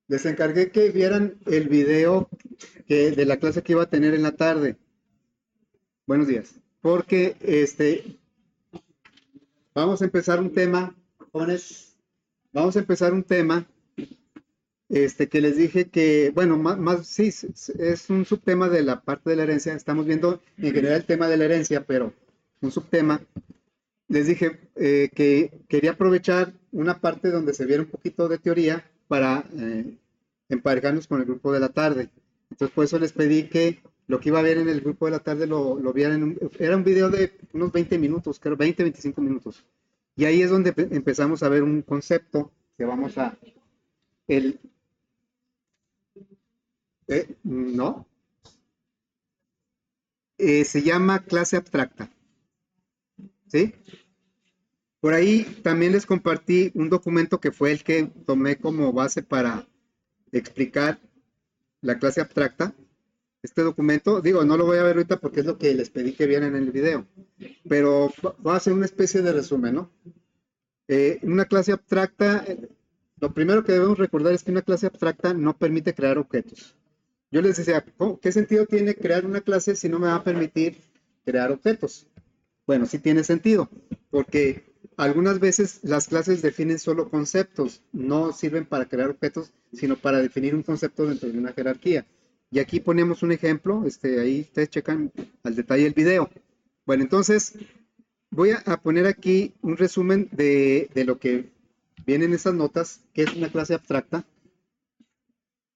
Les encargué que vieran el video de la clase que iba a tener en la tarde. Buenos días. Porque vamos a empezar un tema, jóvenes, vamos a empezar un tema que les dije que, bueno, más sí, es un subtema de la parte de la herencia. Estamos viendo en general el tema de la herencia, pero un subtema. Les dije que quería aprovechar una parte donde se viera un poquito de teoría para emparejarnos con el grupo de la tarde. Entonces, por eso les pedí que lo que iba a ver en el grupo de la tarde lo vieran era un video de unos 20 minutos, creo, 20, 25 minutos. Y ahí es donde empezamos a ver un concepto que vamos a, el, no, se llama clase abstracta, ¿sí? Por ahí también les compartí un documento que fue el que tomé como base para explicar la clase abstracta. Este documento, digo, no lo voy a ver ahorita porque es lo que les pedí que vieran en el video, pero voy a hacer una especie de resumen, ¿no? Una clase abstracta, lo primero que debemos recordar es que una clase abstracta no permite crear objetos. Yo les decía, ¿qué sentido tiene crear una clase si no me va a permitir crear objetos? Bueno, sí tiene sentido, porque algunas veces las clases definen solo conceptos, no sirven para crear objetos, sino para definir un concepto dentro de una jerarquía. Y aquí ponemos un ejemplo, ahí ustedes checan al detalle el video. Bueno, entonces voy a poner aquí un resumen de lo que viene en esas notas, que es una clase abstracta.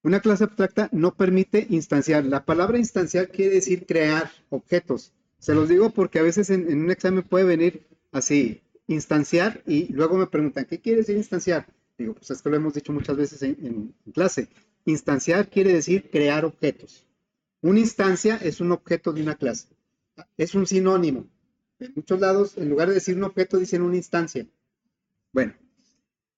Una clase abstracta no permite instanciar. La palabra instanciar quiere decir crear objetos. Se los digo porque a veces en un examen puede venir así, instanciar, y luego me preguntan, ¿qué quiere decir instanciar? Digo, pues es que lo hemos dicho muchas veces en clase. Instanciar quiere decir crear objetos. Una instancia es un objeto de una clase. Es un sinónimo. En muchos lados, en lugar de decir un objeto, dicen una instancia. Bueno,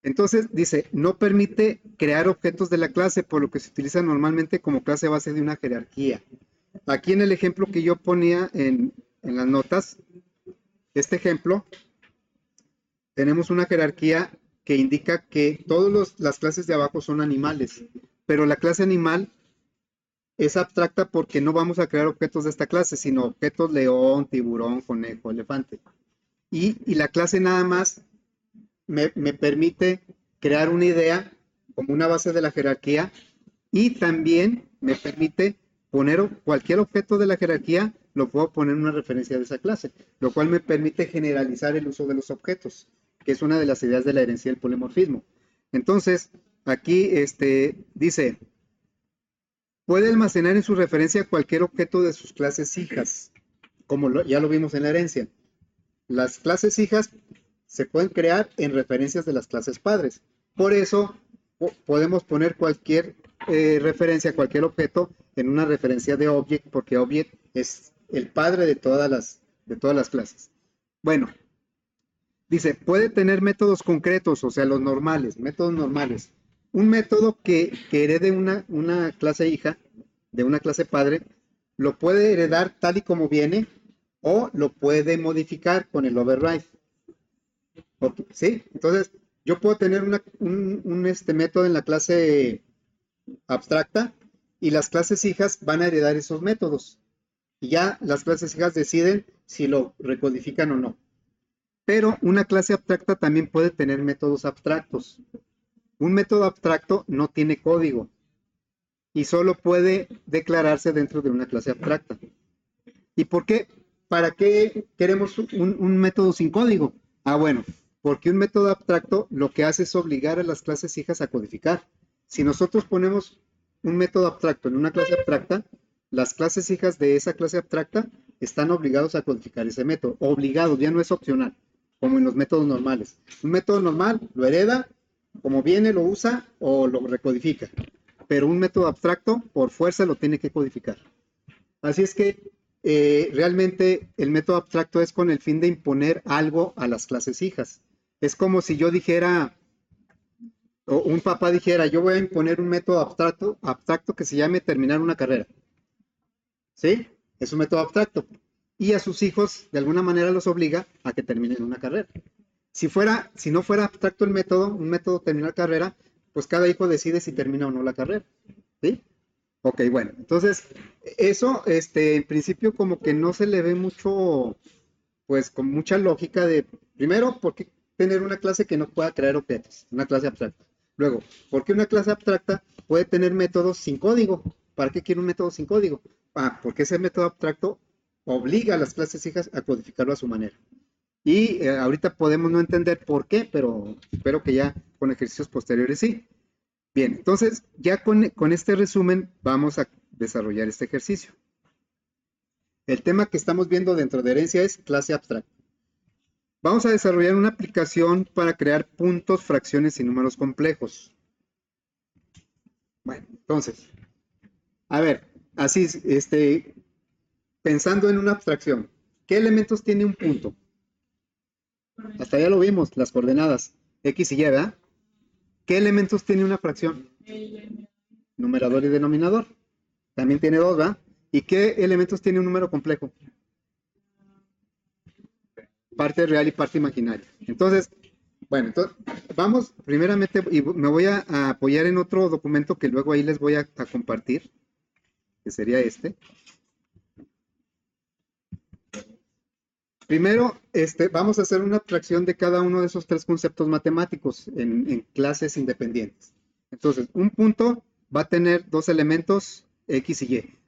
entonces dice, no permite crear objetos de la clase, por lo que se utiliza normalmente como clase base de una jerarquía. Aquí en el ejemplo que yo ponía en las notas, este ejemplo, tenemos una jerarquía que indica que todas las clases de abajo son animales, pero la clase animal es abstracta porque no vamos a crear objetos de esta clase, sino objetos león, tiburón, conejo, elefante. Y la clase nada más me permite crear una idea como una base de la jerarquía y también me permite poner cualquier objeto de la jerarquía, lo puedo poner en una referencia de esa clase, lo cual me permite generalizar el uso de los objetos, que es una de las ideas de la herencia del polimorfismo. Entonces, aquí dice, puede almacenar en su referencia cualquier objeto de sus clases hijas, como ya lo vimos en la herencia. Las clases hijas se pueden crear en referencias de las clases padres. Por eso podemos poner cualquier referencia, cualquier objeto en una referencia de object, porque object es el padre de todas las clases. Bueno, dice, puede tener métodos concretos, o sea, los normales, métodos normales. Un método que herede una clase hija de una clase padre, lo puede heredar tal y como viene o lo puede modificar con el override. ¿Sí? Entonces, yo puedo tener un método en la clase abstracta y las clases hijas van a heredar esos métodos. Y ya las clases hijas deciden si lo recodifican o no. Pero una clase abstracta también puede tener métodos abstractos. Un método abstracto no tiene código y solo puede declararse dentro de una clase abstracta. ¿Y por qué? ¿Para qué queremos un método sin código? Ah, bueno, porque un método abstracto lo que hace es obligar a las clases hijas a codificar. Si nosotros ponemos un método abstracto en una clase abstracta, las clases hijas de esa clase abstracta están obligados a codificar ese método. Obligados, ya no es opcional, como en los métodos normales. Un método normal lo hereda, como viene, lo usa o lo recodifica. Pero un método abstracto, por fuerza, lo tiene que codificar. Así es que realmente el método abstracto es con el fin de imponer algo a las clases hijas. Es como si yo dijera, o un papá dijera, yo voy a imponer un método abstracto que se llame terminar una carrera. ¿Sí? Es un método abstracto. Y a sus hijos, de alguna manera, los obliga a que terminen una carrera. Si no fuera abstracto el método, un método terminar carrera, pues cada hijo decide si termina o no la carrera, ¿sí? Ok, bueno, entonces, eso, en principio como que no se le ve mucho, pues con mucha lógica de, primero, ¿por qué tener una clase que no pueda crear objetos? Una clase abstracta. Luego, ¿por qué una clase abstracta puede tener métodos sin código? ¿Para qué quiere un método sin código? Porque ese método abstracto obliga a las clases hijas a codificarlo a su manera. Y ahorita podemos no entender por qué, pero espero que ya con ejercicios posteriores sí. Bien, entonces ya con este resumen vamos a desarrollar este ejercicio. El tema que estamos viendo dentro de herencia es clase abstracta. Vamos a desarrollar una aplicación para crear puntos, fracciones y números complejos. Bueno, entonces, a ver, así, pensando en una abstracción, ¿qué elementos tiene un punto? Hasta ya lo vimos, las coordenadas, X y Y, ¿verdad? ¿Qué elementos tiene una fracción? Numerador y denominador. También tiene dos, ¿verdad? ¿Y qué elementos tiene un número complejo? Parte real y parte imaginaria. Entonces, bueno, entonces, vamos primeramente, y me voy a apoyar en otro documento que luego ahí les voy a compartir, que sería este. Primero, vamos a hacer una abstracción de cada uno de esos tres conceptos matemáticos en clases independientes. Entonces, un punto va a tener dos elementos X y Y.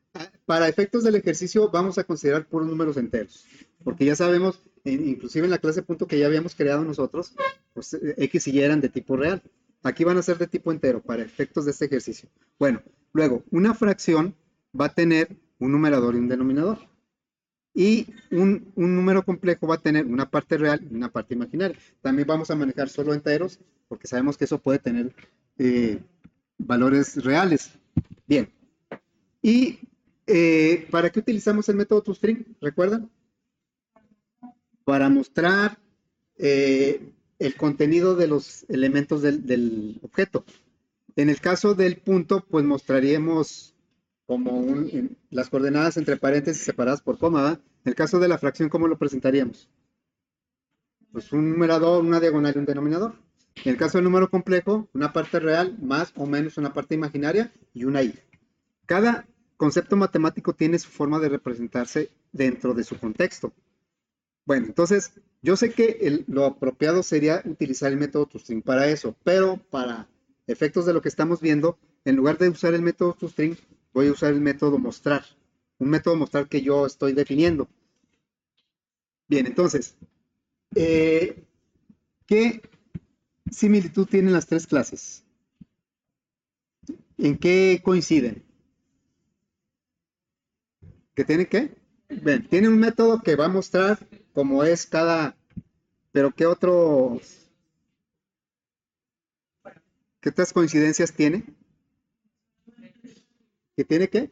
Para efectos del ejercicio vamos a considerar puros números enteros, porque ya sabemos, inclusive en la clase punto que ya habíamos creado nosotros, pues X y Y eran de tipo real. Aquí van a ser de tipo entero para efectos de este ejercicio. Bueno, luego, una fracción va a tener un numerador y un denominador. Y un número complejo va a tener una parte real y una parte imaginaria. También vamos a manejar solo enteros, porque sabemos que eso puede tener valores reales. Bien. ¿Y para qué utilizamos el método toString? ¿Recuerdan? Para mostrar el contenido de los elementos del objeto. En el caso del punto, pues mostraríamos como las coordenadas entre paréntesis separadas por coma, ¿verdad? En el caso de la fracción, ¿cómo lo presentaríamos? Pues un numerador, una diagonal y un denominador. En el caso del número complejo, una parte real más o menos una parte imaginaria y una y. Cada concepto matemático tiene su forma de representarse dentro de su contexto. Bueno, entonces, yo sé que lo apropiado sería utilizar el método toString para eso, pero para efectos de lo que estamos viendo, en lugar de usar el método toString, voy a usar el método mostrar, un método mostrar que yo estoy definiendo. Bien, entonces, ¿qué similitud tienen las tres clases? ¿En qué coinciden? ¿Que tienen qué? Bien, tiene un método que va a mostrar cómo es cada, pero ¿qué qué otras coincidencias tiene? ¿Que tiene qué?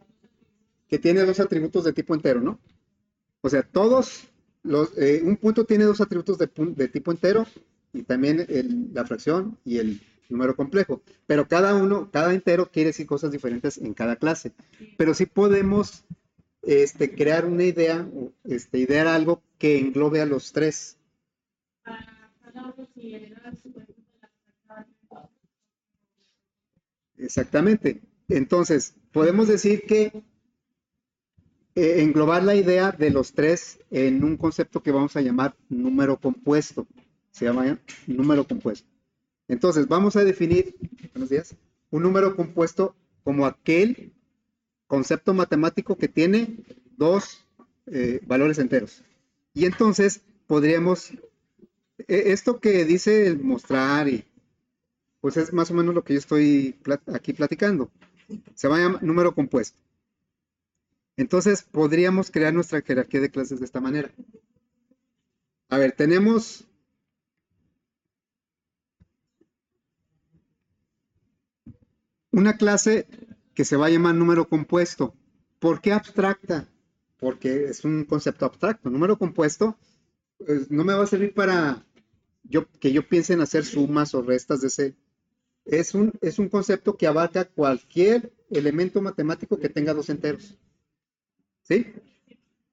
Que tiene dos atributos de tipo entero, ¿no? O sea, un punto tiene dos atributos de tipo entero y también la fracción y el número complejo. Pero cada entero quiere decir cosas diferentes en cada clase. Pero sí podemos crear una idea, idear algo que englobe a los tres. Exactamente. Entonces, podemos decir que englobar la idea de los tres en un concepto que vamos a llamar número compuesto. Se llama número compuesto. Entonces, vamos a definir, buenos días, un número compuesto como aquel concepto matemático que tiene dos valores enteros. Y entonces podríamos, esto que dice el mostrar, pues es más o menos lo que yo estoy aquí platicando. Se llama número compuesto. Entonces podríamos crear nuestra jerarquía de clases de esta manera. A ver, tenemos una clase que se va a llamar número compuesto. ¿Por qué abstracta? Porque es un concepto abstracto. Número compuesto pues, no me va a servir para que yo piense en hacer sumas o restas de ese. Es un concepto que abarca cualquier elemento matemático que tenga dos enteros. ¿Sí?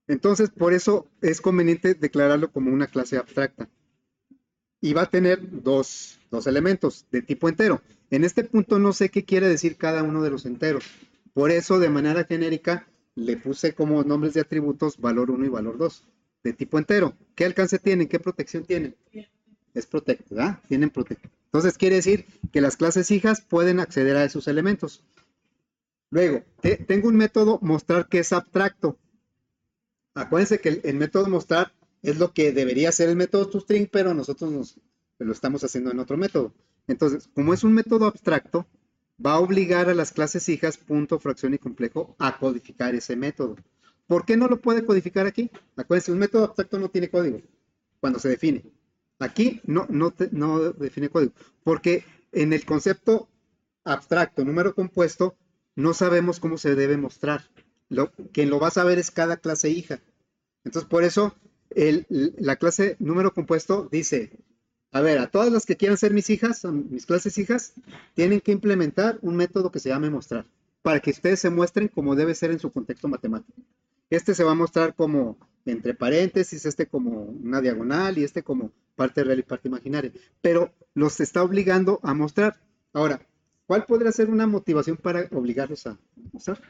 Entonces, por eso es conveniente declararlo como una clase abstracta. y va a tener dos elementos de tipo entero. En este punto no sé qué quiere decir cada uno de los enteros. Por eso, de manera genérica, le puse como nombres de atributos valor 1 y valor 2 de tipo entero. ¿Qué alcance tienen? ¿Qué protección tienen? Es protect, ¿verdad? Tienen protect. Entonces quiere decir que las clases hijas pueden acceder a esos elementos. Luego, tengo un método mostrar que es abstracto. Acuérdense que el método mostrar es lo que debería ser el método toString, pero nosotros lo estamos haciendo en otro método. Entonces, como es un método abstracto, va a obligar a las clases hijas punto, fracción y complejo a codificar ese método. ¿Por qué no lo puede codificar aquí? Acuérdense, un método abstracto no tiene código cuando se define. Aquí no define código, porque en el concepto abstracto, número compuesto, no sabemos cómo se debe mostrar. Quien lo va a saber es cada clase hija. Entonces, por eso la clase número compuesto dice, a ver, a todas las que quieran ser mis hijas, mis clases hijas, tienen que implementar un método que se llame mostrar, para que ustedes se muestren como debe ser en su contexto matemático. Este se va a mostrar como entre paréntesis, este como una diagonal y este como parte real y parte imaginaria, pero los está obligando a mostrar. Ahora, ¿cuál podría ser una motivación para obligarlos a mostrar?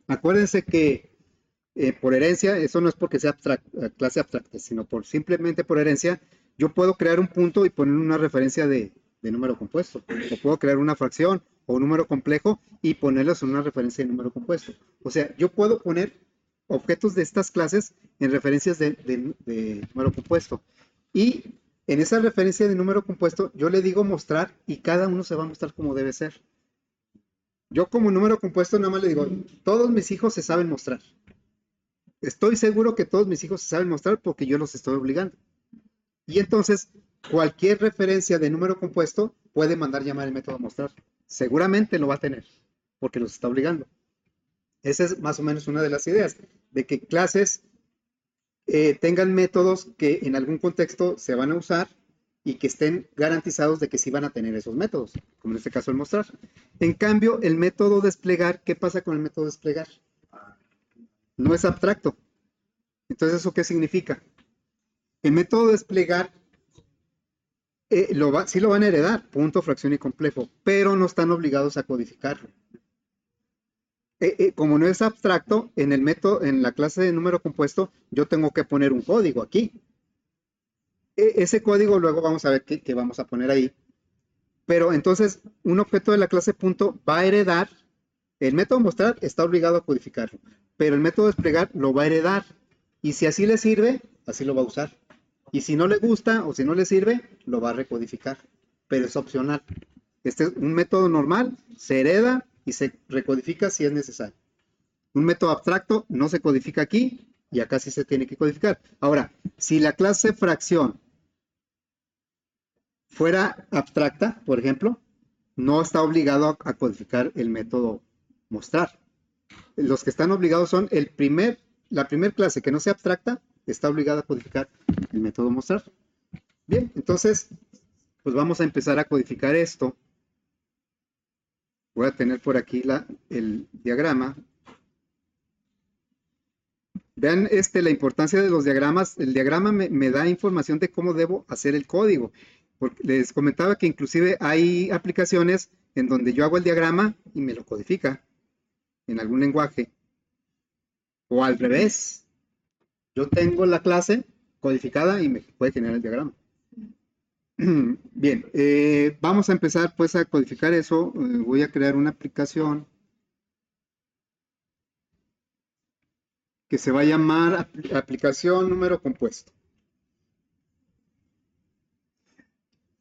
Acuérdense que por herencia, eso no es porque sea clase abstracta, sino simplemente por herencia, yo puedo crear un punto y poner una referencia de número compuesto, o puedo crear una fracción o un número complejo y ponerlos en una referencia de número compuesto. O sea, yo puedo poner objetos de estas clases en referencias de número compuesto. Y en esa referencia de número compuesto, yo le digo mostrar y cada uno se va a mostrar como debe ser. Yo como número compuesto nada más le digo, todos mis hijos se saben mostrar. Estoy seguro que todos mis hijos se saben mostrar porque yo los estoy obligando. Y entonces, cualquier referencia de número compuesto puede mandar llamar el método mostrar. Seguramente lo va a tener, porque los está obligando. Esa es más o menos una de las ideas, de que clases tengan métodos que en algún contexto se van a usar y que estén garantizados de que sí van a tener esos métodos, como en este caso el mostrar. En cambio, el método desplegar, ¿qué pasa con el método desplegar? No es abstracto. Entonces, ¿eso qué significa? El método desplegar sí lo van a heredar, punto, fracción y complejo, pero no están obligados a codificarlo. Como no es abstracto, en el método, en la clase de número compuesto, yo tengo que poner un código aquí. Ese código luego vamos a ver qué vamos a poner ahí. Pero entonces, un objeto de la clase punto va a heredar, el método mostrar está obligado a codificarlo, pero el método desplegar lo va a heredar. Y si así le sirve, así lo va a usar. Y si no le gusta o si no le sirve, lo va a recodificar. Pero es opcional. Este es un método normal, se hereda y se recodifica si es necesario. Un método abstracto no se codifica aquí y acá sí se tiene que codificar. Ahora, si la clase fracción fuera abstracta, por ejemplo, no está obligado a codificar el método mostrar. Los que están obligados son la primera clase que no sea abstracta, está obligada a codificar el método mostrar. Bien, entonces, pues vamos a empezar a codificar esto. Voy a tener por aquí el diagrama. Vean la importancia de los diagramas. El diagrama me da información de cómo debo hacer el código. Porque les comentaba que inclusive hay aplicaciones en donde yo hago el diagrama y me lo codifica en algún lenguaje. O al revés. Yo tengo la clase codificada y me puede generar el diagrama. Bien, vamos a empezar pues a codificar eso. Voy a crear una aplicación que se va a llamar aplicación número compuesto.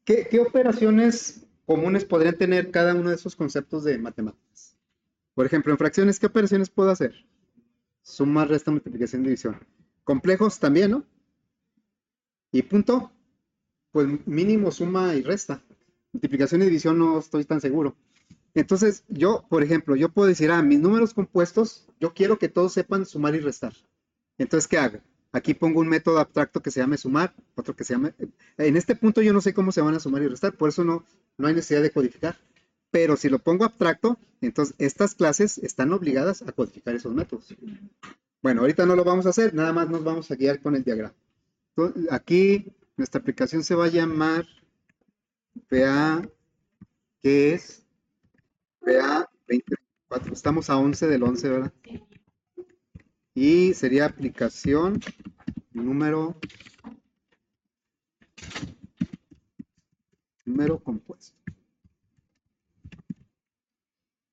¿Qué operaciones comunes podrían tener cada uno de esos conceptos de matemáticas? Por ejemplo, en fracciones, ¿qué operaciones puedo hacer? Suma, resta, multiplicación, división. Complejos también, ¿no? Y punto, pues mínimo suma y resta. Multiplicación y división no estoy tan seguro. Entonces, yo, por ejemplo, yo puedo decir, mis números compuestos, yo quiero que todos sepan sumar y restar. Entonces, ¿qué hago? Aquí pongo un método abstracto que se llame sumar, otro que se llame... En este punto yo no sé cómo se van a sumar y restar, por eso no hay necesidad de codificar. Pero si lo pongo abstracto, entonces estas clases están obligadas a codificar esos métodos. Bueno, ahorita no lo vamos a hacer, nada más nos vamos a guiar con el diagrama. Entonces, aquí nuestra aplicación se va a llamar PA, ¿qué es? PA 2024. Estamos a 11 del 11, ¿verdad? Y sería aplicación número compuesto.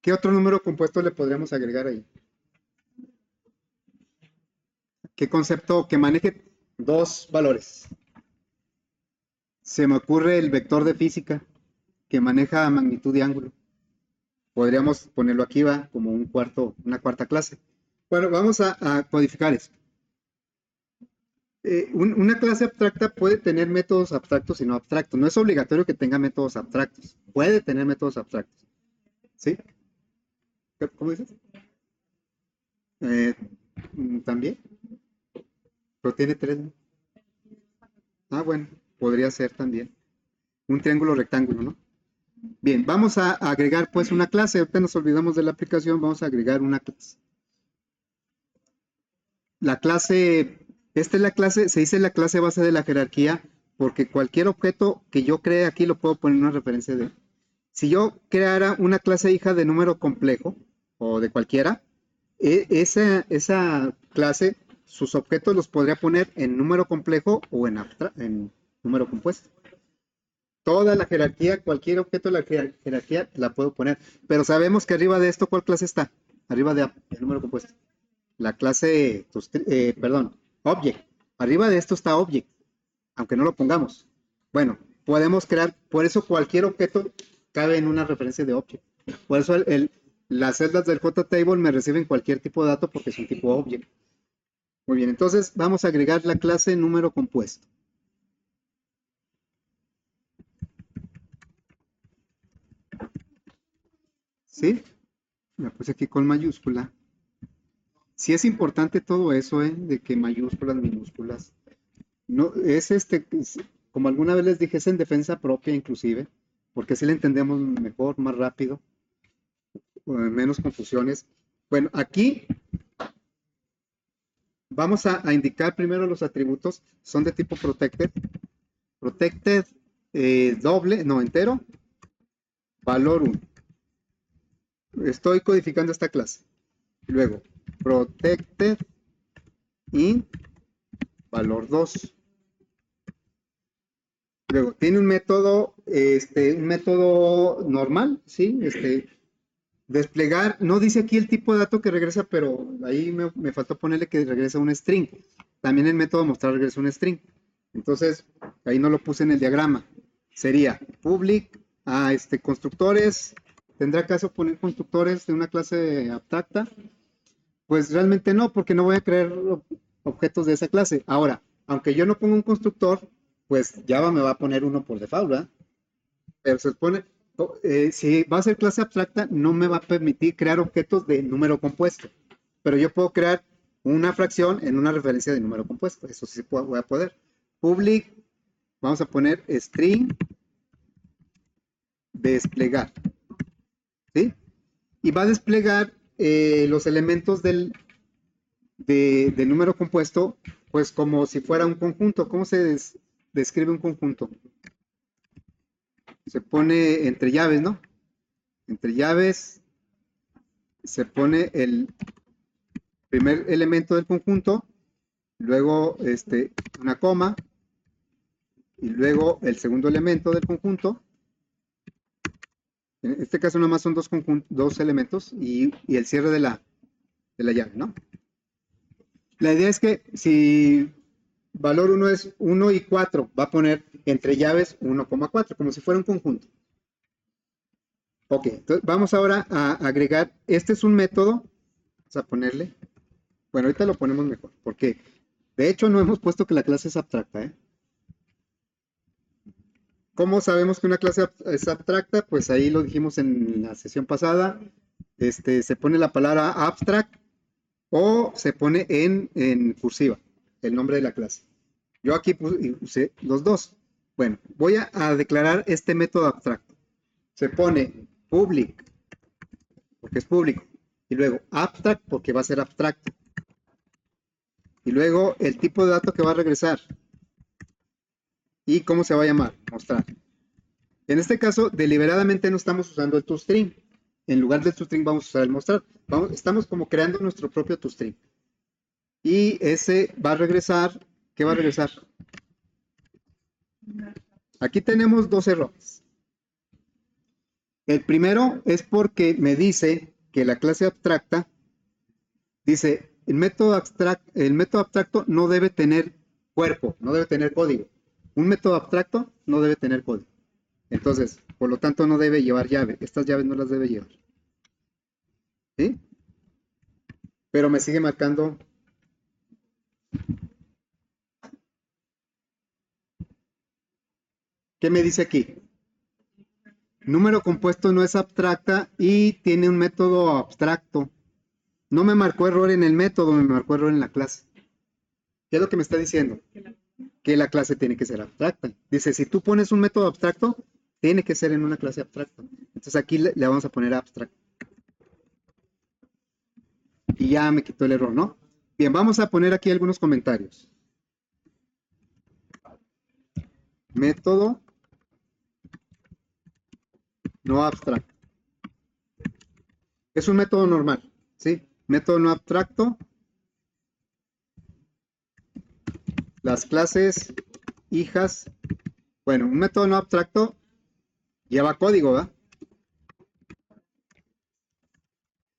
¿Qué otro número compuesto le podríamos agregar ahí? ¿Qué concepto que maneje dos valores? Se me ocurre el vector de física que maneja magnitud y ángulo. Podríamos ponerlo aquí, va, como una cuarta clase. Bueno, vamos a codificar esto. Una clase abstracta puede tener métodos abstractos y no abstractos. No es obligatorio que tenga métodos abstractos. Puede tener métodos abstractos. ¿Sí? ¿Cómo dices? Eh, También, pero tiene tres. Ah, bueno, podría ser también. Un triángulo rectángulo, ¿no? Bien, vamos a agregar pues una clase. Ahorita nos olvidamos de la aplicación, vamos a agregar una clase. La clase, esta es la clase, se dice la clase base de la jerarquía, porque cualquier objeto que yo cree aquí lo puedo poner en una referencia de. Si yo creara una clase hija de número complejo, o de cualquiera, esa clase, sus objetos los podría poner en número complejo o en número compuesto. Toda la jerarquía, cualquier objeto de la jerarquía la puedo poner. Pero sabemos que arriba de esto, ¿cuál clase está? Arriba del número compuesto. La clase, perdón, object. Arriba de esto está object, aunque no lo pongamos. Bueno, podemos crear, por eso cualquier objeto cabe en una referencia de object. Por eso las celdas del JTable me reciben cualquier tipo de dato porque es un tipo object. Muy bien, entonces vamos a agregar la clase número compuesto. ¿Sí? Me puse aquí con mayúscula. Sí es importante todo eso, de que mayúsculas, minúsculas. No, como alguna vez les dije, es en defensa propia inclusive, porque así le entendemos mejor, más rápido, menos confusiones. Bueno, aquí vamos a indicar primero los atributos, son de tipo protected. Protected doble, no, entero, valor 1. Estoy codificando esta clase. Luego, protected int valor 2. Luego, tiene un método normal, ¿sí? Desplegar, no dice aquí el tipo de dato que regresa, pero ahí me faltó ponerle que regresa un string. También el método mostrar regresa un string. Entonces, ahí no lo puse en el diagrama. Sería public a constructores. ¿Tendrá caso poner constructores de una clase abstracta? Pues realmente no, porque no voy a crear objetos de esa clase. Ahora, aunque yo no ponga un constructor, pues Java me va a poner uno por default, ¿verdad? Pero se supone, si va a ser clase abstracta, no me va a permitir crear objetos de número compuesto. Pero yo puedo crear una fracción en una referencia de número compuesto. Eso sí voy a poder. Public, vamos a poner string desplegar. ¿Sí? Y va a desplegar los elementos del número compuesto, pues como si fuera un conjunto. ¿Cómo se describe un conjunto? Se pone entre llaves, ¿no? Entre llaves se pone el primer elemento del conjunto, luego una coma, y luego el segundo elemento del conjunto. En este caso nada más son dos elementos y el cierre de la llave, ¿no? La idea es que si valor 1 es 1 y 4, va a poner entre llaves 1,4, como si fuera un conjunto. Ok, entonces vamos ahora a agregar, este es un método, vamos a ponerle, bueno, ahorita lo ponemos mejor, porque de hecho no hemos puesto que la clase es abstracta, ¿eh? ¿Cómo sabemos que una clase es abstracta? Pues ahí lo dijimos en la sesión pasada, se pone la palabra abstract o se pone en cursiva, el nombre de la clase. Yo aquí puse los dos. Bueno, voy a declarar este método abstracto. Se pone public, porque es público, y luego abstract, porque va a ser abstracto. Y luego el tipo de dato que va a regresar. ¿Y cómo se va a llamar? Mostrar. En este caso, deliberadamente no estamos usando el toString. En lugar del toString vamos a usar el mostrar. Estamos como creando nuestro propio toString. Y ese va a regresar, ¿qué va a regresar? Aquí tenemos dos errores. El primero es porque me dice que la clase abstracta, dice, el método abstracto no debe tener cuerpo, no debe tener código. Un método abstracto no debe tener código. Entonces, por lo tanto, no debe llevar llave. Estas llaves no las debe llevar. ¿Sí? Pero me sigue marcando. ¿Qué me dice aquí? Número compuesto no es abstracta y tiene un método abstracto. No me marcó error en el método, me marcó error en la clase. ¿Qué es lo que me está diciendo? Que la clase tiene que ser abstracta. Dice, si tú pones un método abstracto, tiene que ser en una clase abstracta. Entonces aquí le vamos a poner abstract. Y ya me quitó el error, ¿no? Bien, vamos a poner aquí algunos comentarios. Método no abstracto. Es un método normal, ¿sí? Método no abstracto. Las clases hijas. Bueno, un método no abstracto lleva código, ¿verdad?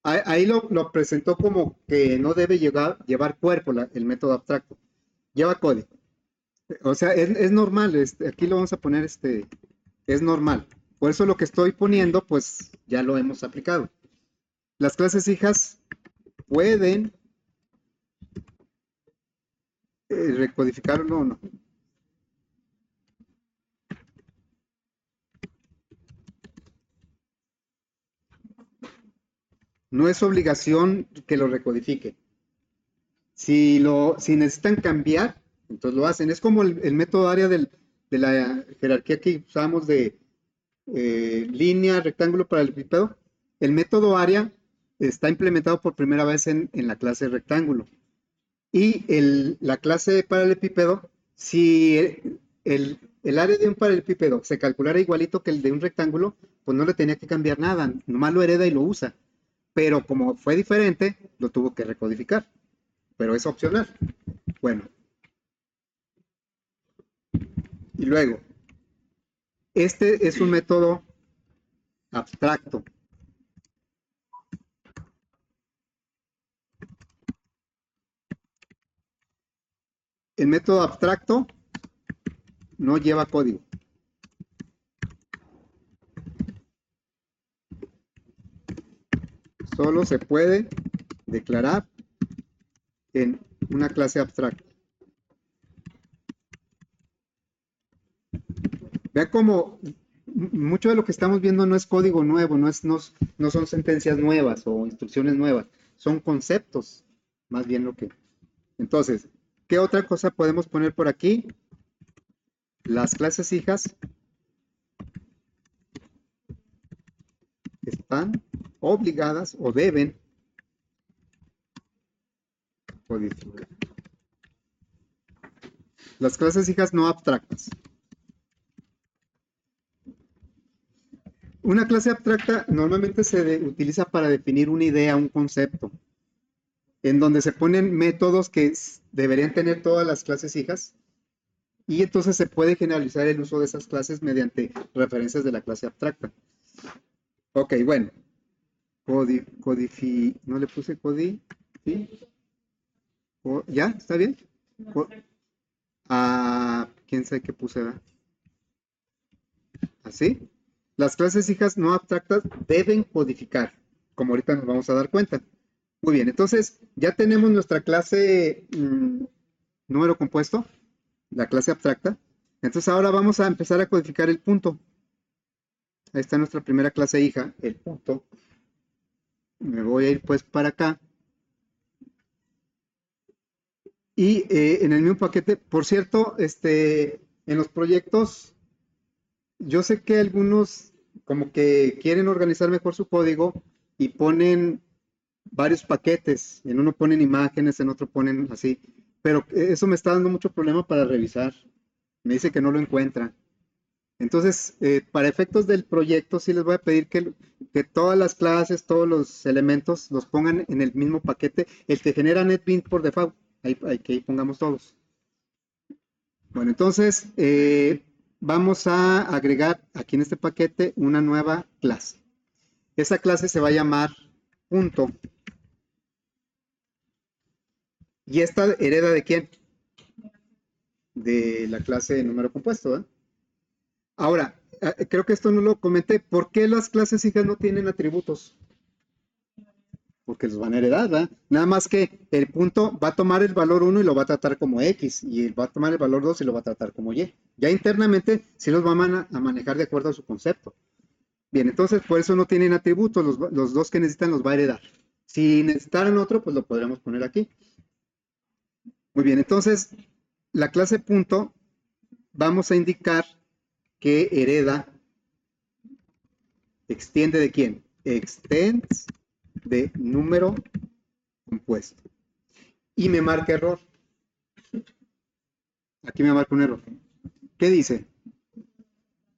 Ahí lo presentó como que no debe llevar cuerpo el método abstracto. Lleva código. O sea, es normal. Aquí lo vamos a poner, es normal. Por eso lo que estoy poniendo, pues ya lo hemos aplicado. Las clases hijas pueden recodificarlo o no. No es obligación que lo recodifique. Si necesitan cambiar, entonces lo hacen. Es como el método área de la jerarquía que usamos de línea, rectángulo, paralelepípedo. El método área está implementado por primera vez en la clase rectángulo. Y la clase paralelepípedo, si el área de un paralelepípedo se calculara igualito que el de un rectángulo, pues no le tenía que cambiar nada, nomás lo hereda y lo usa. Pero como fue diferente, lo tuvo que recodificar. Pero es opcional. Bueno, y luego, este es un método abstracto. El método abstracto no lleva código. Solo se puede declarar en una clase abstracta. Vean cómo mucho de lo que estamos viendo no es código nuevo, no son sentencias nuevas o instrucciones nuevas, son conceptos, más bien lo que. Entonces, ¿qué otra cosa podemos poner por aquí? Las clases hijas están obligadas o deben codificar. Las clases hijas no abstractas. Una clase abstracta normalmente se utiliza para definir una idea, un concepto, en donde se ponen métodos que deberían tener todas las clases hijas y entonces se puede generalizar el uso de esas clases mediante referencias de la clase abstracta. Ok, bueno. No le puse codi. ¿Sí? ¿Ya? ¿Está bien? ¿Quién sabe qué puse? ¿Verdad? ¿Así? Las clases hijas no abstractas deben codificar, como ahorita nos vamos a dar cuenta. Muy bien, entonces ya tenemos nuestra clase número compuesto, la clase abstracta. Entonces ahora vamos a empezar a codificar el punto. Ahí está nuestra primera clase hija, el punto. Me voy a ir pues para acá. Y en el mismo paquete, por cierto, en los proyectos, yo sé que algunos como que quieren organizar mejor su código y ponen varios paquetes. En uno ponen imágenes, en otro ponen así. Pero eso me está dando mucho problema para revisar. Me dice que no lo encuentra. Entonces, para efectos del proyecto, sí les voy a pedir que todas las clases, todos los elementos los pongan en el mismo paquete, el que genera NetBeans por default. Ahí pongamos todos. Bueno, entonces vamos a agregar aquí en este paquete una nueva clase. Esa clase se va a llamar punto. ¿Y esta hereda de quién? De la clase de número compuesto, ¿eh? Ahora, creo que esto no lo comenté. ¿Por qué las clases hijas no tienen atributos? Porque los van a heredar, ¿verdad? Nada más que el punto va a tomar el valor 1 y lo va a tratar como X, y va a tomar el valor 2 y lo va a tratar como Y. Ya internamente sí los van a manejar de acuerdo a su concepto. Bien, entonces por eso no tienen atributos, los dos que necesitan los va a heredar. Si necesitaran otro, pues lo podríamos poner aquí. Muy bien, entonces la clase punto vamos a indicar que hereda, extiende de quién? Extends de número compuesto. Y me marca error. Aquí me marca un error. ¿Qué dice?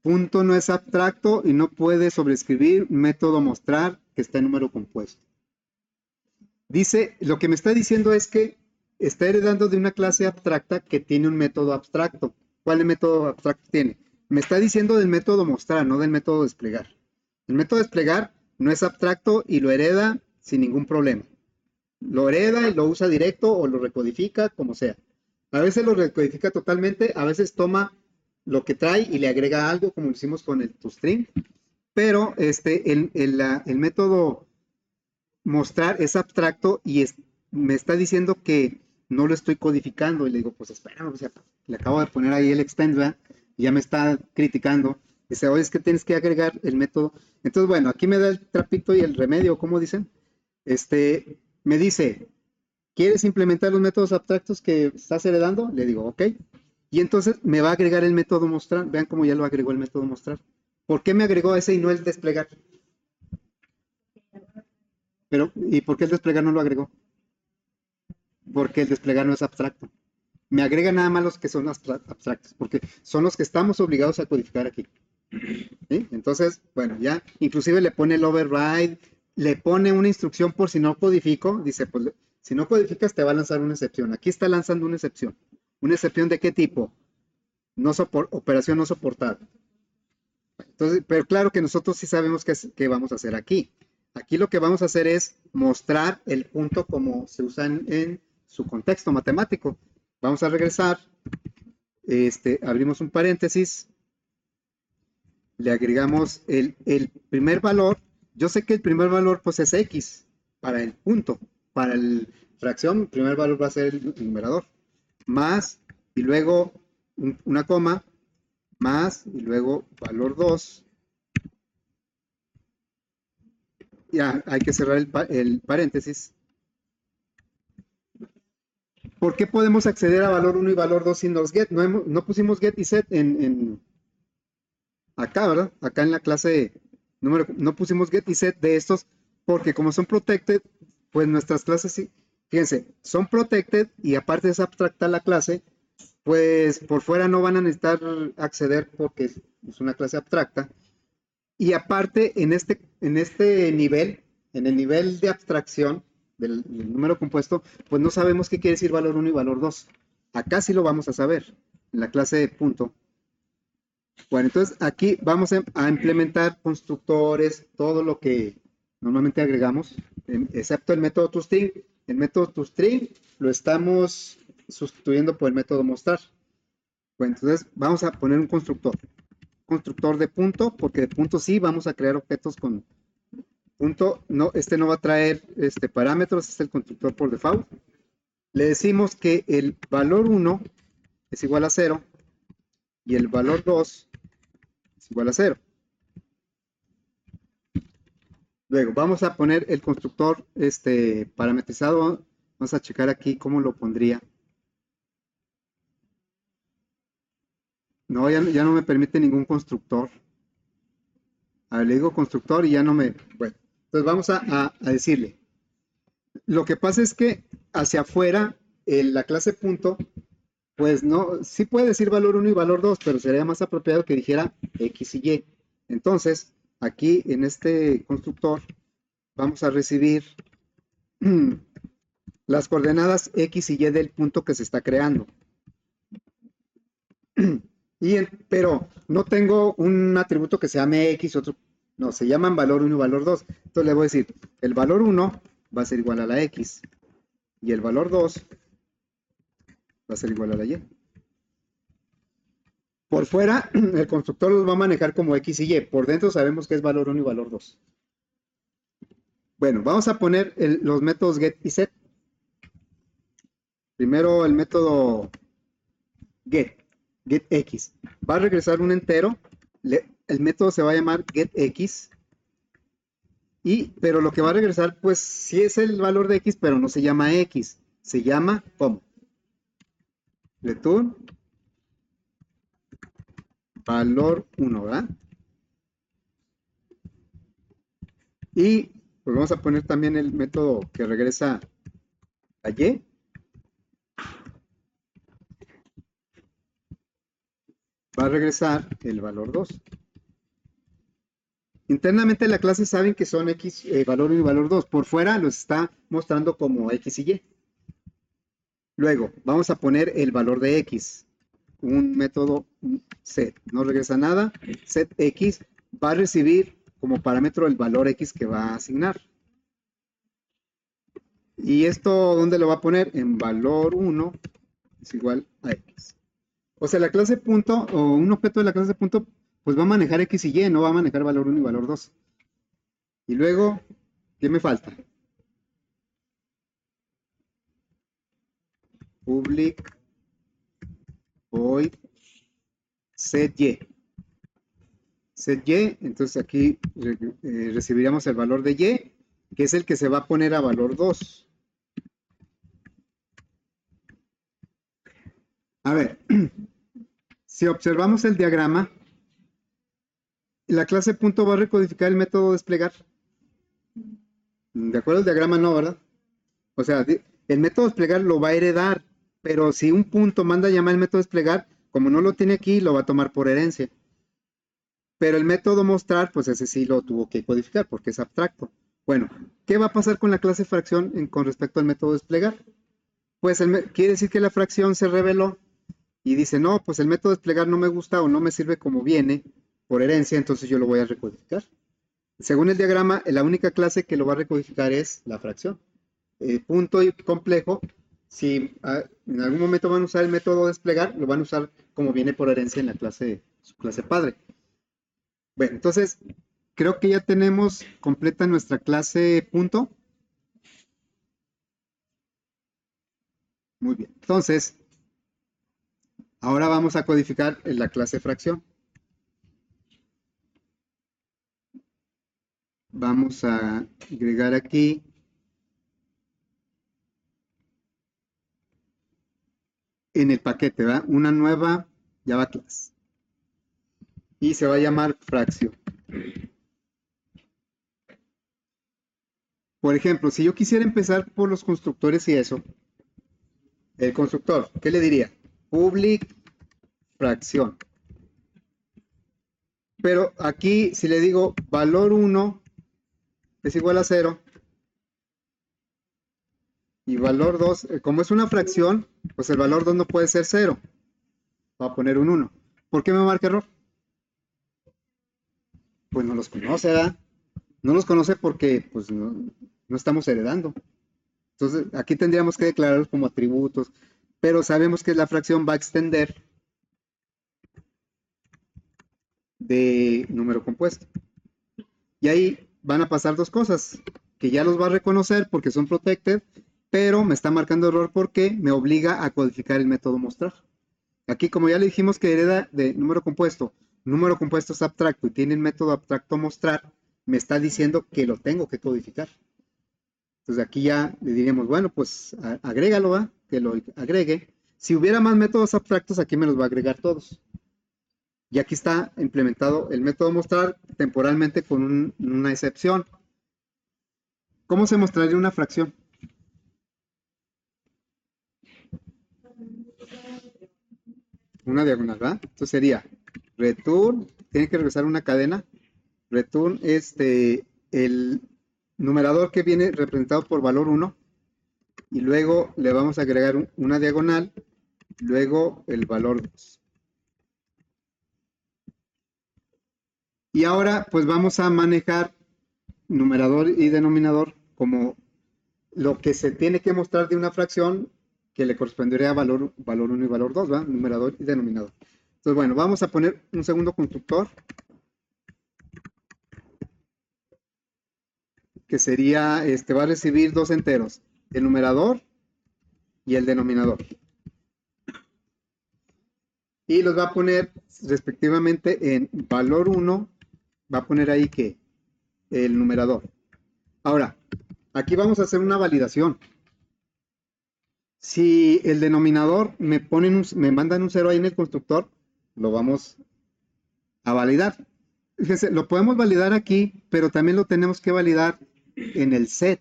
Punto no es abstracto y no puede sobreescribir método mostrar que está en número compuesto. Dice, lo que me está diciendo es que está heredando de una clase abstracta que tiene un método abstracto. ¿Cuál método abstracto tiene? Me está diciendo del método mostrar, no del método desplegar. El método desplegar no es abstracto y lo hereda sin ningún problema. Lo hereda y lo usa directo o lo recodifica, como sea. A veces lo recodifica totalmente, a veces toma lo que trae y le agrega algo, como lo hicimos con el toString, pero el método mostrar es abstracto y me está diciendo que no lo estoy codificando. Y le digo, pues espera, o sea, le acabo de poner ahí el extend, ¿verdad? Y ya me está criticando. Dice, oye, es que tienes que agregar el método. Entonces, bueno, aquí me da el trapito y el remedio, ¿cómo dicen? Me dice, ¿quieres implementar los métodos abstractos que estás heredando? Le digo, ok. Y entonces me va a agregar el método mostrar. Vean cómo ya lo agregó el método mostrar. ¿Por qué me agregó ese y no el desplegar? Pero, ¿y por qué el desplegar no lo agregó? Porque el desplegar no es abstracto. Me agrega nada más los que son abstractos, porque son los que estamos obligados a codificar aquí. ¿Sí? Entonces, bueno, ya inclusive le pone el override, le pone una instrucción por si no codifico, dice, pues si no codificas te va a lanzar una excepción. Aquí está lanzando una excepción. ¿Una excepción de qué tipo? Operación no soportada. Entonces, pero claro que nosotros sí sabemos qué vamos a hacer aquí. Aquí lo que vamos a hacer es mostrar el punto como se usa en su contexto matemático. Vamos a regresar, abrimos un paréntesis, le agregamos el primer valor. Yo sé que el primer valor pues es X para el punto. Para la fracción, el primer valor va a ser el numerador. Más, y luego una coma, más, y luego valor 2. Ya, hay que cerrar el paréntesis. ¿Por qué podemos acceder a valor 1 y valor 2 sin los get? No pusimos get y set acá, ¿verdad? Acá en la clase número, no pusimos get y set de estos porque como son protected, pues nuestras clases, fíjense, son protected y aparte es abstracta la clase, pues por fuera no van a necesitar acceder porque es una clase abstracta. Y aparte, en este nivel, en el nivel de abstracción del número compuesto, pues no sabemos qué quiere decir valor 1 y valor 2. Acá sí lo vamos a saber, en la clase de punto. Bueno, entonces aquí vamos a implementar constructores, todo lo que normalmente agregamos, excepto el método toString. El método toString lo estamos sustituyendo por el método mostrar. Bueno, entonces vamos a poner un constructor de punto, porque de punto sí vamos a crear objetos con punto. No, no va a traer parámetros, es el constructor por default. Le decimos que el valor 1 es igual a 0 y el valor 2 es igual a 0. Luego vamos a poner el constructor parametrizado. Vamos a checar aquí cómo lo pondría. No, ya no me permite ningún constructor. A ver, le digo constructor y ya no me... Bueno, entonces vamos a decirle. Lo que pasa es que hacia afuera, la clase punto Pues no, sí puede decir valor uno y valor 2, pero sería más apropiado que dijera X y Y. Entonces, aquí en este constructor vamos a recibir las coordenadas X y Y del punto que se está creando. Pero no tengo un atributo que se llame X, otro, no, se llaman valor uno y valor 2. Entonces le voy a decir, el valor 1 va a ser igual a la X y el valor 2 va a ser igual a la Y. Por fuera, el constructor los va a manejar como X y Y. Por dentro sabemos que es valor 1 y valor 2. Bueno, vamos a poner los métodos get y set. Primero el método get x. Va a regresar un entero. El método se va a llamar getx. Pero lo que va a regresar, pues sí es el valor de x, pero no se llama x. Se llama, ¿cómo? Return valor 1, ¿verdad? Y pues vamos a poner también el método que regresa a y. Va a regresar el valor 2. Internamente la clase saben que son x, valor 1 y valor 2. Por fuera los está mostrando como x y y. Luego, vamos a poner el valor de x. Un método set. No regresa nada. Set x va a recibir como parámetro el valor x que va a asignar. ¿Y esto dónde lo va a poner? En valor 1 es igual a x. O sea, la clase punto o un objeto de la clase punto pues va a manejar x y y, no va a manejar valor 1 y valor 2. Y luego, ¿qué me falta? Public void set y. Set y, entonces aquí recibiríamos el valor de y, que es el que se va a poner a valor 2. A ver, si observamos el diagrama, la clase punto va a recodificar el método desplegar. De acuerdo al diagrama no, ¿verdad? O sea, el método desplegar lo va a heredar, pero si un punto manda a llamar el método desplegar, como no lo tiene aquí, lo va a tomar por herencia. Pero el método mostrar, pues ese sí lo tuvo que codificar porque es abstracto. Bueno, ¿qué va a pasar con la clase fracción con respecto al método desplegar? Pues quiere decir que la fracción se reveló y dice, no, pues el método desplegar no me gusta o no me sirve como viene por herencia, entonces yo lo voy a recodificar. Según el diagrama, la única clase que lo va a recodificar es la fracción. Punto y complejo, si en algún momento van a usar el método desplegar, lo van a usar como viene por herencia en la clase, su clase padre. Bueno, entonces, creo que ya tenemos completa nuestra clase punto. Muy bien. Entonces, ahora vamos a codificar en la clase fracción. Vamos a agregar aquí en el paquete, ¿verdad? Una nueva Java class. Y se va a llamar fracción. Por ejemplo, si yo quisiera empezar por los constructores y eso, el constructor, ¿qué le diría? Public fracción. Pero aquí, si le digo valor 1 es igual a 0 y valor 2, como es una fracción, pues el valor 2 no puede ser 0. Va a poner un 1. ¿Por qué me marca error? Pues no los conoce, ¿verdad? No los conoce porque pues no estamos heredando. Entonces, aquí tendríamos que declararlos como atributos, pero sabemos que la fracción va a extender de número compuesto. Y ahí van a pasar dos cosas, que ya los va a reconocer porque son protected, pero me está marcando error porque me obliga a codificar el método mostrar. Aquí, como ya le dijimos que hereda de número compuesto es abstracto y tiene el método abstracto mostrar, me está diciendo que lo tengo que codificar. Entonces aquí ya le diríamos, bueno, pues agrégalo, ¿va? Que lo agregue. Si hubiera más métodos abstractos, aquí me los va a agregar todos. Y aquí está implementado el método mostrar temporalmente con una excepción. ¿Cómo se mostraría una fracción? una diagonal, ¿verdad? Entonces sería return, tiene que regresar una cadena. Return el numerador que viene representado por valor 1 y luego le vamos a agregar una diagonal, luego el valor 2. Y ahora pues vamos a manejar numerador y denominador como lo que se tiene que mostrar de una fracción que le correspondería a valor 1 y valor 2, ¿va? Numerador y denominador. Entonces, bueno, vamos a poner un segundo constructor que sería, va a recibir dos enteros, el numerador y el denominador. Y los va a poner respectivamente en valor 1, va a poner ahí que el numerador. Ahora, aquí vamos a hacer una validación. Si el denominador me mandan un 0 ahí en el constructor, lo vamos a validar. Fíjense, lo podemos validar aquí, pero también lo tenemos que validar en el set.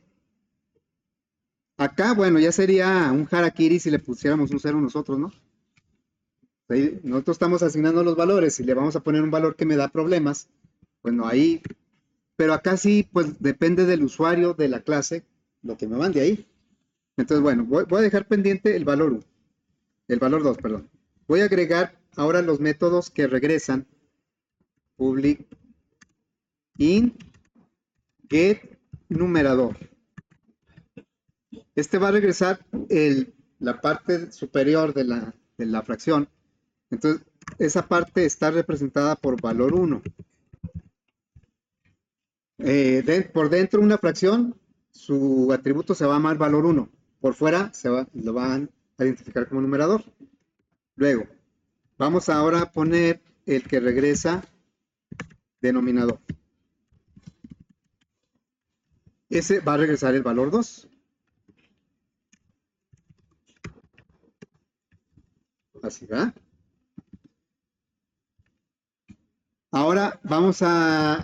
Acá, bueno, ya sería un harakiri si le pusiéramos un 0 nosotros, ¿no? Ahí, nosotros estamos asignando los valores y le vamos a poner un valor que me da problemas. Bueno, ahí, pero acá sí, pues depende del usuario de la clase, lo que me mande ahí. Entonces, bueno, voy a dejar pendiente el valor 1, el valor 2, perdón. Voy a agregar ahora los métodos que regresan. Public int get numerador. Va a regresar la parte superior de la fracción. Entonces, esa parte está representada por valor 1. Por dentro de una fracción, su atributo se va a llamar valor 1. Por fuera lo van a identificar como numerador. Luego, vamos ahora a poner el que regresa denominador. Ese va a regresar el valor 2. Así va. Ahora vamos a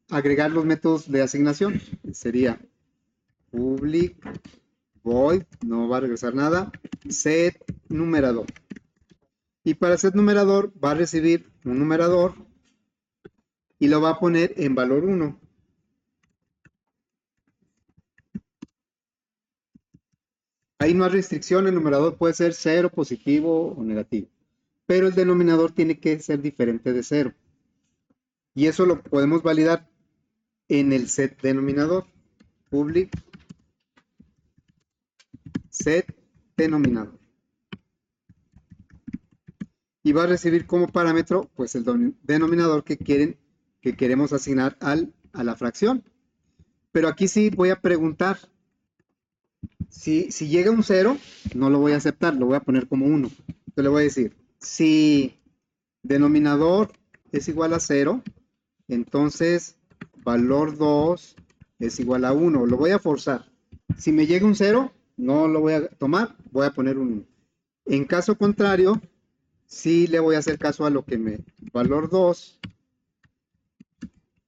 agregar los métodos de asignación. Sería public void, no va a regresar nada, set numerador. Y para set numerador va a recibir un numerador y lo va a poner en valor 1. Ahí no hay restricción, el numerador puede ser 0, positivo o negativo. Pero el denominador tiene que ser diferente de 0. Y eso lo podemos validar en el set denominador. Public set denominador. Y va a recibir como parámetro pues el denominador que queremos asignar a la fracción. Pero aquí sí voy a preguntar. Si llega un 0, no lo voy a aceptar, lo voy a poner como 1. Entonces le voy a decir, si denominador es igual a 0, entonces valor 2 es igual a 1. Lo voy a forzar. Si me llega un 0, no lo voy a tomar, voy a poner un 1. En caso contrario, sí le voy a hacer caso a lo que valor 2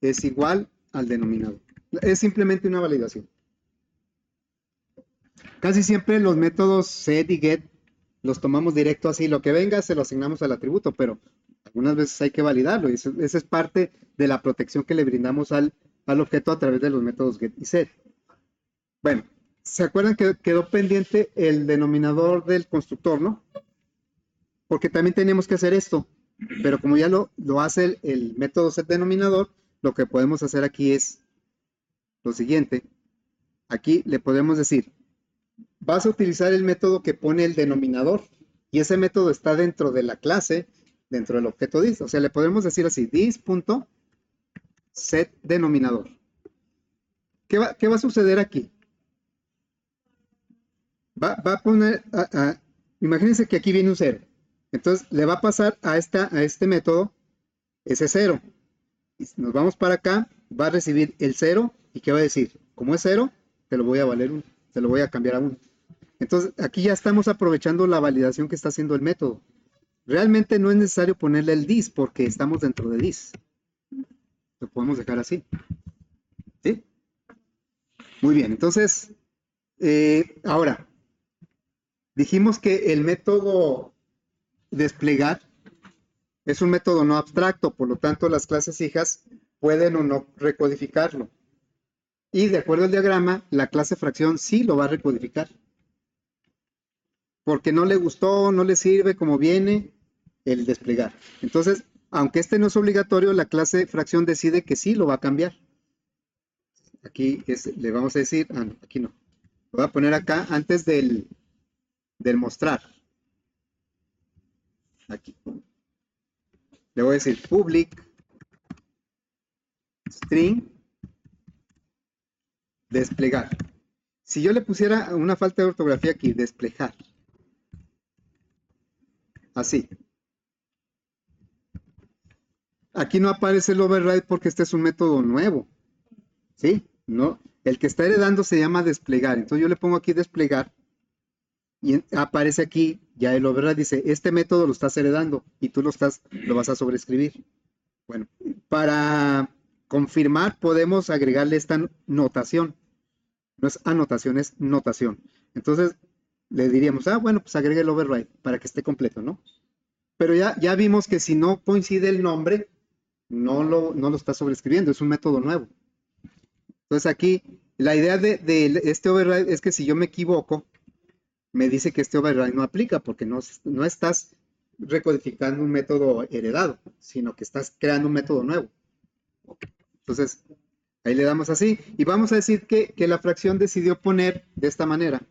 es igual al denominador. Es simplemente una validación. Casi siempre los métodos set y get los tomamos directo así, lo que venga se lo asignamos al atributo, pero algunas veces hay que validarlo y esa es parte de la protección que le brindamos al objeto a través de los métodos get y set. Bueno, ¿se acuerdan que quedó pendiente el denominador del constructor, no? Porque también tenemos que hacer esto, pero como ya lo hace el método set denominador, lo que podemos hacer aquí es lo siguiente. Aquí le podemos decir, vas a utilizar el método que pone el denominador y ese método está dentro de la clase, dentro del objeto dis. O sea, le podemos decir así, dis.setDenominador. ¿Qué va a suceder aquí? Va a poner, imagínense que aquí viene un 0. Entonces le va a pasar a este método ese 0. Y si nos vamos para acá, va a recibir el 0 y ¿qué va a decir? Como es 0, te lo voy a valer 1, te lo voy a cambiar a 1. Entonces, aquí ya estamos aprovechando la validación que está haciendo el método. Realmente no es necesario ponerle el dis porque estamos dentro de dis. Lo podemos dejar así. ¿Sí? Muy bien, entonces, ahora, dijimos que el método desplegar es un método no abstracto, por lo tanto las clases hijas pueden o no recodificarlo. Y de acuerdo al diagrama, la clase fracción sí lo va a recodificar. Porque no le gustó, no le sirve como viene el desplegar. Entonces, aunque este no es obligatorio, la clase fracción decide que sí lo va a cambiar. Aquí le vamos a decir, no, aquí no. Lo voy a poner acá antes del mostrar. Aquí. Le voy a decir public string desplegar. Si yo le pusiera una falta de ortografía aquí, desplegar. Así. Aquí no aparece el override porque este es un método nuevo. ¿Sí? No. El que está heredando se llama desplegar. Entonces yo le pongo aquí desplegar y aparece aquí ya el override. Dice, este método lo estás heredando y tú lo vas a sobreescribir. Bueno, para confirmar podemos agregarle esta notación. No es anotación, es notación. Entonces le diríamos, bueno, pues agregue el override para que esté completo, ¿no? Pero ya vimos que si no coincide el nombre, no lo está sobreescribiendo, es un método nuevo. Entonces aquí, la idea de este override es que si yo me equivoco, me dice que este override no aplica porque no estás recodificando un método heredado, sino que estás creando un método nuevo. Entonces, ahí le damos así. Y vamos a decir que la fracción decidió poner de esta manera.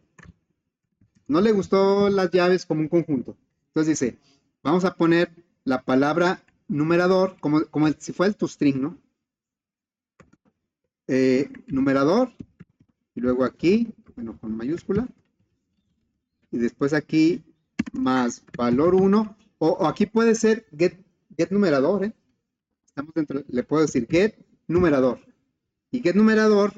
No le gustó las llaves como un conjunto. Entonces dice, vamos a poner la palabra numerador, como si fuera el toString, ¿no? Numerador, y luego aquí, bueno, con mayúscula, y después aquí más valor 1, o aquí puede ser get numerador, ¿eh? Estamos dentro, le puedo decir get numerador. Y get numerador,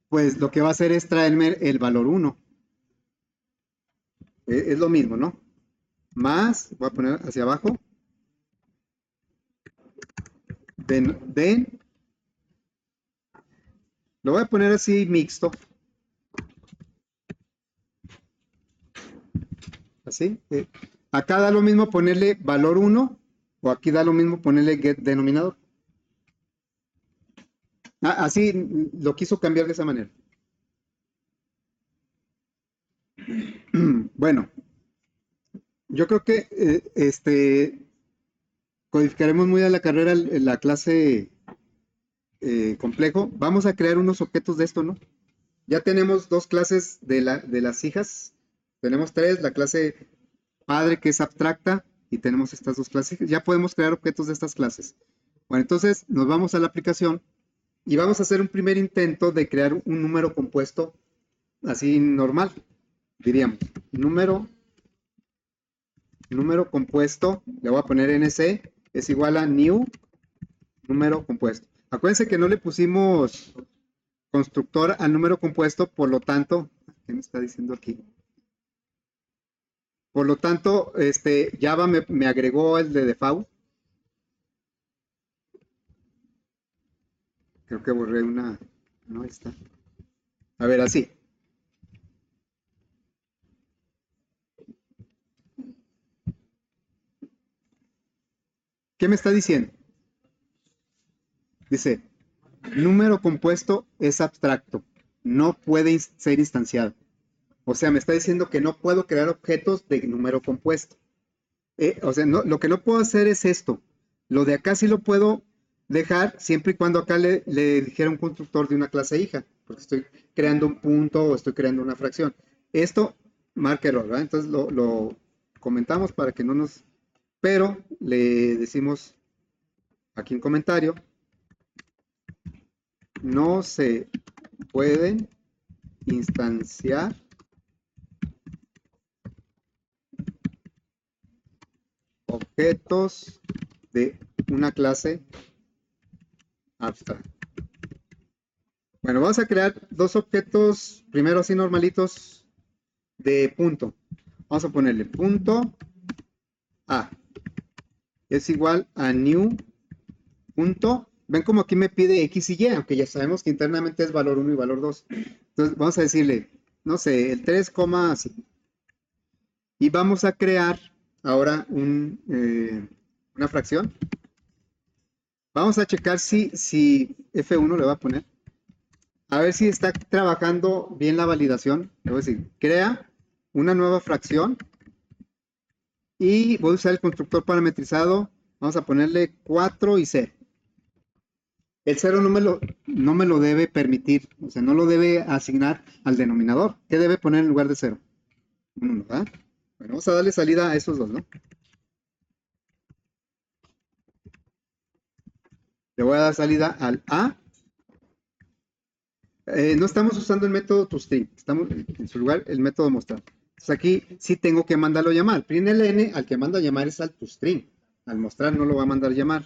pues lo que va a hacer es traerme el valor 1. Es lo mismo, ¿no? Más, voy a poner hacia abajo, den, lo voy a poner así mixto. Así. Acá da lo mismo ponerle valor 1 o aquí da lo mismo ponerle get denominador. Así lo quiso cambiar de esa manera. Bueno, yo creo que codificaremos muy a la carrera la clase complejo. Vamos a crear unos objetos de esto, ¿no? Ya tenemos dos clases de las hijas. Tenemos tres, la clase padre que es abstracta y tenemos estas dos clases. Ya podemos crear objetos de estas clases. Bueno, entonces nos vamos a la aplicación y vamos a hacer un primer intento de crear un número compuesto así normal. Diríamos, número compuesto, le voy a poner NC, es igual a new número compuesto. Acuérdense que no le pusimos constructor al número compuesto, por lo tanto, ¿qué me está diciendo aquí? Por lo tanto, Java me agregó el de default. Creo que borré una. No, ahí está. A ver, así. ¿Qué me está diciendo? Dice, número compuesto es abstracto. No puede ser instanciado. O sea, me está diciendo que no puedo crear objetos de número compuesto. O sea, lo que no puedo hacer es esto. Lo de acá sí lo puedo dejar siempre y cuando acá le dijera un constructor de una clase hija, porque estoy creando un punto o estoy creando una fracción. Esto marca error, ¿verdad? Entonces lo comentamos para que no nos... Pero le decimos aquí en comentario, no se pueden instanciar objetos de una clase abstracta. Bueno, vamos a crear dos objetos, primero así normalitos, de punto. Vamos a ponerle punto A. Es igual a new punto. Ven como aquí me pide X y Y, aunque ya sabemos que internamente es valor 1 y valor 2. Entonces vamos a decirle, no sé, el 3, así. Y vamos a crear ahora una fracción. Vamos a checar si F1 le va a poner. A ver si está trabajando bien la validación. Le voy a decir, crea una nueva fracción y voy a usar el constructor parametrizado. Vamos a ponerle 4 y 0. El 0 no me lo debe permitir, o sea, no lo debe asignar al denominador. ¿Qué debe poner en lugar de 0? 1, ¿verdad? Bueno, vamos a darle salida a esos dos, ¿no? Le voy a dar salida al A. No estamos usando el método toString, estamos en su lugar el método mostrar. Entonces aquí sí tengo que mandarlo llamar. Println al que manda llamar es al toString. Al mostrar no lo va a mandar llamar.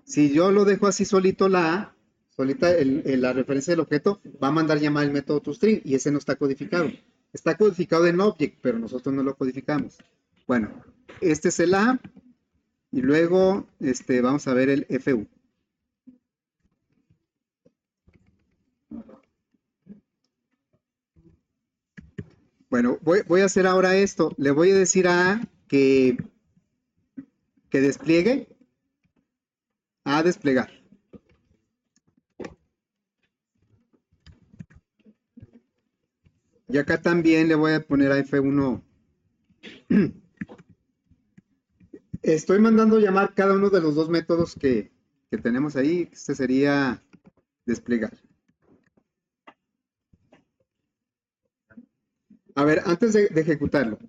Si yo lo dejo así solito la A, solita la referencia del objeto, va a mandar llamar el método toString y ese no está codificado. Está codificado en object, pero nosotros no lo codificamos. Bueno, este es el A y luego vamos a ver el FU. Bueno, voy a hacer ahora esto. Le voy a decir a A que despliegue, a desplegar. Y acá también le voy a poner a F1. Estoy mandando llamar cada uno de los dos métodos que tenemos ahí. Este sería desplegar. A ver, antes de ejecutarlo,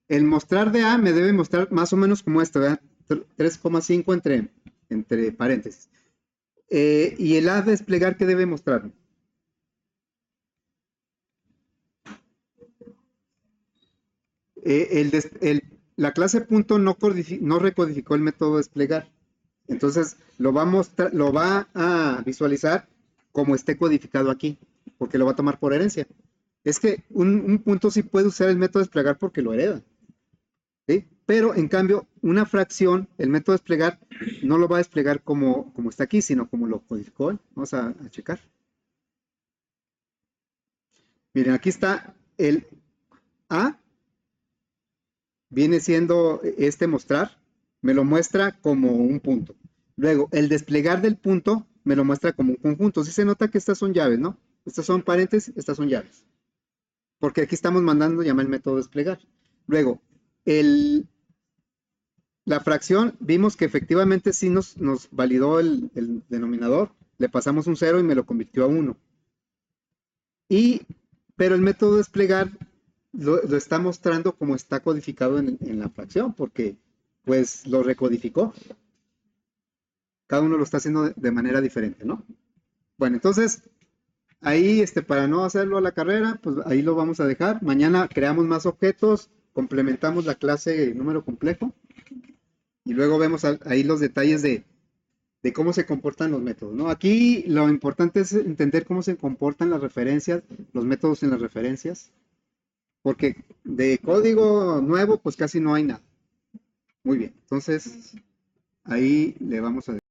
el mostrar de A me debe mostrar más o menos como esto, ¿verdad? 3,5 entre paréntesis. Y el A desplegar, ¿qué debe mostrar? La clase punto no recodificó el método desplegar. Entonces lo va a visualizar como esté codificado aquí, porque lo va a tomar por herencia. Es que un punto sí puede usar el método desplegar porque lo hereda. ¿Sí? Pero en cambio, una fracción, el método desplegar, no lo va a desplegar como está aquí, sino como lo codificó él. Vamos a checar. Miren, aquí está el A, viene siendo este mostrar, me lo muestra como un punto. Luego, el desplegar del punto me lo muestra como un conjunto. Sí se nota que estas son llaves, ¿no? Estas son paréntesis, estas son llaves. Porque aquí estamos mandando llamar el método desplegar. Luego, la fracción, vimos que efectivamente sí nos validó el denominador. Le pasamos un 0 y me lo convirtió a 1. Pero el método desplegar lo está mostrando como está codificado en la fracción, porque pues lo recodificó. Cada uno lo está haciendo de manera diferente, ¿no? Bueno, entonces, ahí, para no hacerlo a la carrera, pues ahí lo vamos a dejar. Mañana creamos más objetos, complementamos la clase número complejo y luego vemos ahí los detalles de cómo se comportan los métodos, ¿no? Aquí lo importante es entender cómo se comportan las referencias, los métodos en las referencias, porque de código nuevo, pues casi no hay nada. Muy bien, entonces ahí le vamos a